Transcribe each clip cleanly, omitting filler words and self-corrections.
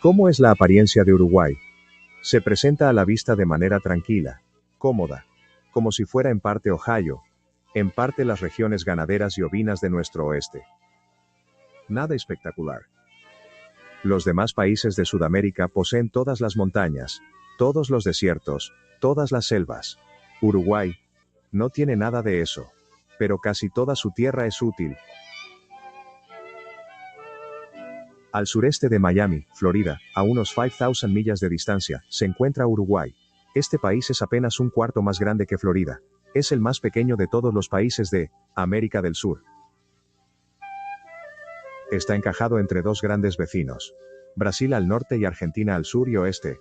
¿Cómo es la apariencia de Uruguay? Se presenta a la vista de manera tranquila, cómoda, como si fuera en parte Ohio, en parte las regiones ganaderas y ovinas de nuestro oeste. Nada espectacular. Los demás países de Sudamérica poseen todas las montañas, todos los desiertos, todas las selvas. Uruguay no tiene nada de eso, pero casi toda su tierra es útil. Al sureste de Miami, Florida, a unos 5,000 millas de distancia, se encuentra Uruguay. Este país es apenas un cuarto más grande que Florida. Es el más pequeño de todos los países de América del Sur. Está encajado entre dos grandes vecinos: Brasil al norte y Argentina al sur y oeste.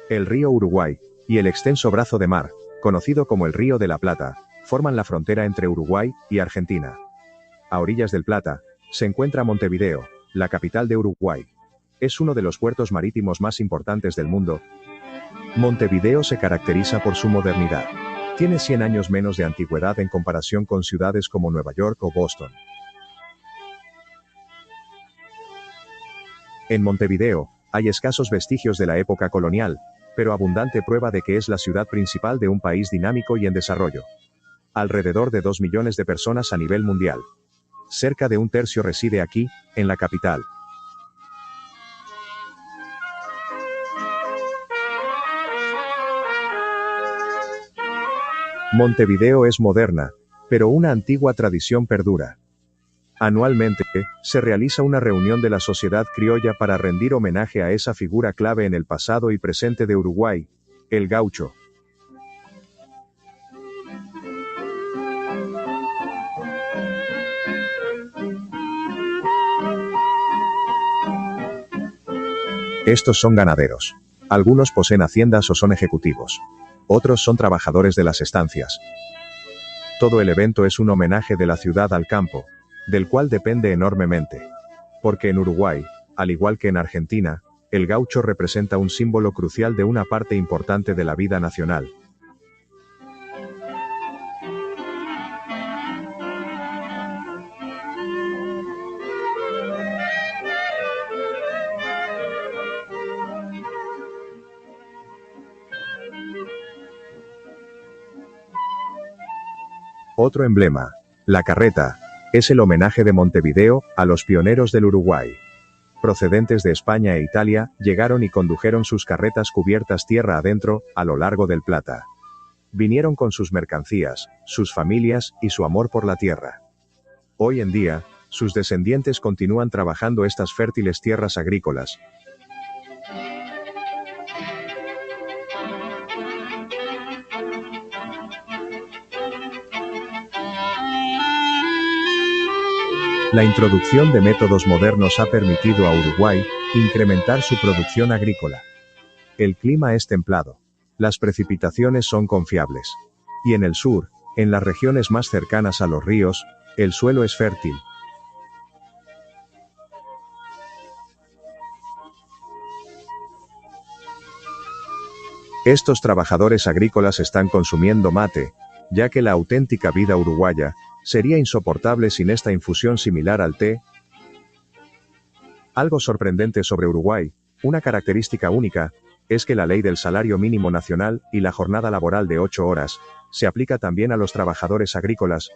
El río Uruguay y el extenso brazo de mar, conocido como el Río de la Plata, forman la frontera entre Uruguay y Argentina. A orillas del Plata, se encuentra Montevideo, la capital de Uruguay. Es uno de los puertos marítimos más importantes del mundo. Montevideo se caracteriza por su modernidad. Tiene 100 años menos de antigüedad en comparación con ciudades como Nueva York o Boston. En Montevideo, hay escasos vestigios de la época colonial, pero abundante prueba de que es la ciudad principal de un país dinámico y en desarrollo. Alrededor de 2 millones de personas a nivel mundial. Cerca de un tercio reside aquí, en la capital. Montevideo es moderna, pero una antigua tradición perdura. Anualmente, se realiza una reunión de la sociedad criolla para rendir homenaje a esa figura clave en el pasado y presente de Uruguay, el gaucho. Estos son ganaderos. Algunos poseen haciendas o son ejecutivos. Otros son trabajadores de las estancias. Todo el evento es un homenaje de la ciudad al campo, del cual depende enormemente. Porque en Uruguay, al igual que en Argentina, el gaucho representa un símbolo crucial de una parte importante de la vida nacional. Otro emblema, la carreta, es el homenaje de Montevideo a los pioneros del Uruguay. Procedentes de España e Italia, llegaron y condujeron sus carretas cubiertas tierra adentro, a lo largo del Plata. Vinieron con sus mercancías, sus familias y su amor por la tierra. Hoy en día, sus descendientes continúan trabajando estas fértiles tierras agrícolas. La introducción de métodos modernos ha permitido a Uruguay incrementar su producción agrícola. El clima es templado. Las precipitaciones son confiables. Y en el sur, en las regiones más cercanas a los ríos, el suelo es fértil. Estos trabajadores agrícolas están consumiendo mate, ya que la auténtica vida uruguaya sería insoportable sin esta infusión similar al té. Algo sorprendente sobre Uruguay, una característica única, es que la ley del salario mínimo nacional y la jornada laboral de 8 horas se aplica también a los trabajadores agrícolas.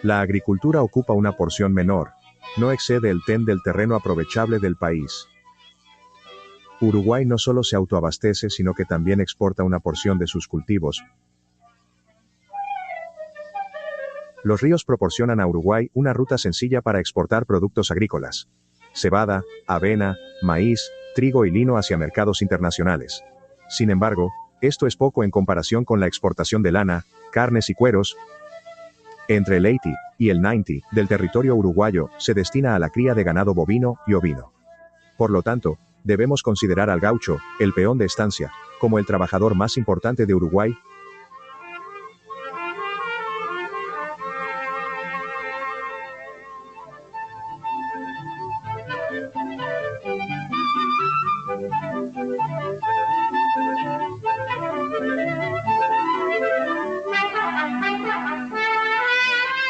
La agricultura ocupa una porción menor, no excede el 10% del terreno aprovechable del país. Uruguay no solo se autoabastece sino que también exporta una porción de sus cultivos. Los ríos proporcionan a Uruguay una ruta sencilla para exportar productos agrícolas: cebada, avena, maíz, trigo y lino hacia mercados internacionales. Sin embargo, esto es poco en comparación con la exportación de lana, carnes y cueros. Entre el 80 y el 90% del territorio uruguayo se destina a la cría de ganado bovino y ovino. Por lo tanto, debemos considerar al gaucho, el peón de estancia, como el trabajador más importante de Uruguay.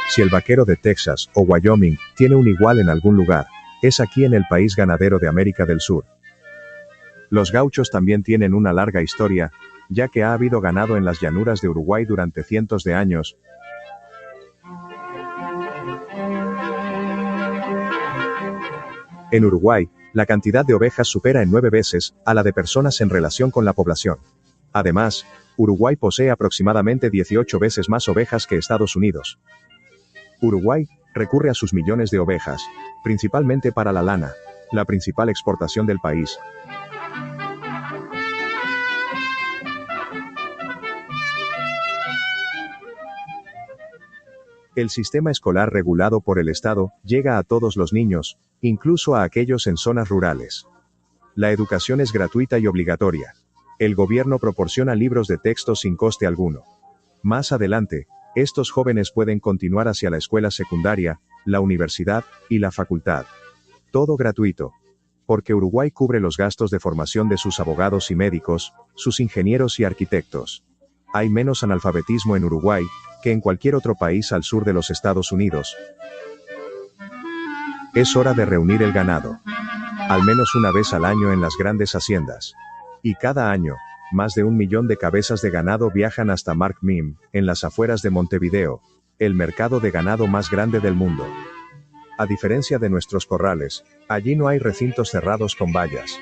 Si el vaquero de Texas o Wyoming tiene un igual en algún lugar, es aquí en el país ganadero de América del Sur. Los gauchos también tienen una larga historia, ya que ha habido ganado en las llanuras de Uruguay durante cientos de años. En Uruguay, la cantidad de ovejas supera en 9 veces a la de personas en relación con la población. Además, Uruguay posee aproximadamente 18 veces más ovejas que Estados Unidos. Uruguay recurre a sus millones de ovejas, principalmente para la lana, la principal exportación del país. El sistema escolar regulado por el Estado llega a todos los niños, incluso a aquellos en zonas rurales. La educación es gratuita y obligatoria. El gobierno proporciona libros de texto sin coste alguno. Más adelante, estos jóvenes pueden continuar hacia la escuela secundaria, la universidad y la facultad. Todo gratuito. Porque Uruguay cubre los gastos de formación de sus abogados y médicos, sus ingenieros y arquitectos. Hay menos analfabetismo en Uruguay que en cualquier otro país al sur de los Estados Unidos. Es hora de reunir el ganado. Al menos una vez al año en las grandes haciendas. Y cada año, más de 1 millón de cabezas de ganado viajan hasta Mark Mim, en las afueras de Montevideo, el mercado de ganado más grande del mundo. A diferencia de nuestros corrales, allí no hay recintos cerrados con vallas.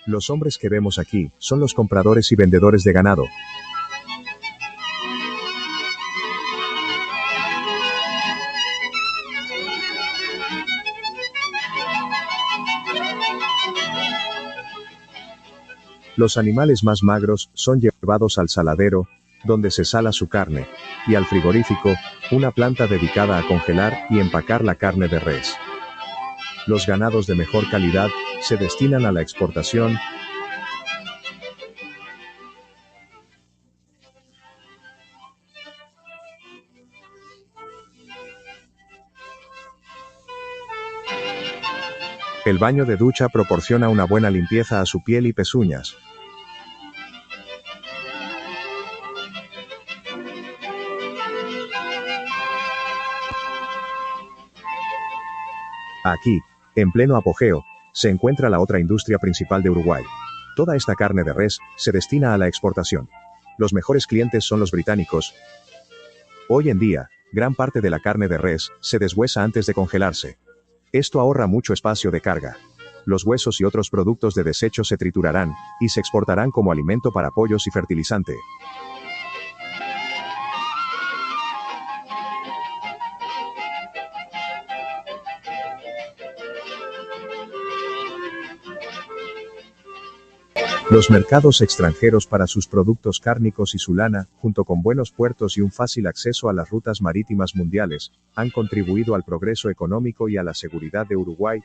Los hombres que vemos aquí son los compradores y vendedores de ganado. Los animales más magros son llevados al saladero, donde se sala su carne, y al frigorífico, una planta dedicada a congelar y empacar la carne de res. Los ganados de mejor calidad se destinan a la exportación. El baño de ducha proporciona una buena limpieza a su piel y pezuñas. Aquí, en pleno apogeo, se encuentra la otra industria principal de Uruguay. Toda esta carne de res se destina a la exportación. Los mejores clientes son los británicos. Hoy en día, gran parte de la carne de res se deshuesa antes de congelarse. Esto ahorra mucho espacio de carga. Los huesos y otros productos de desecho se triturarán y se exportarán como alimento para pollos y fertilizante. Los mercados extranjeros para sus productos cárnicos y su lana, junto con buenos puertos y un fácil acceso a las rutas marítimas mundiales, han contribuido al progreso económico y a la seguridad de Uruguay.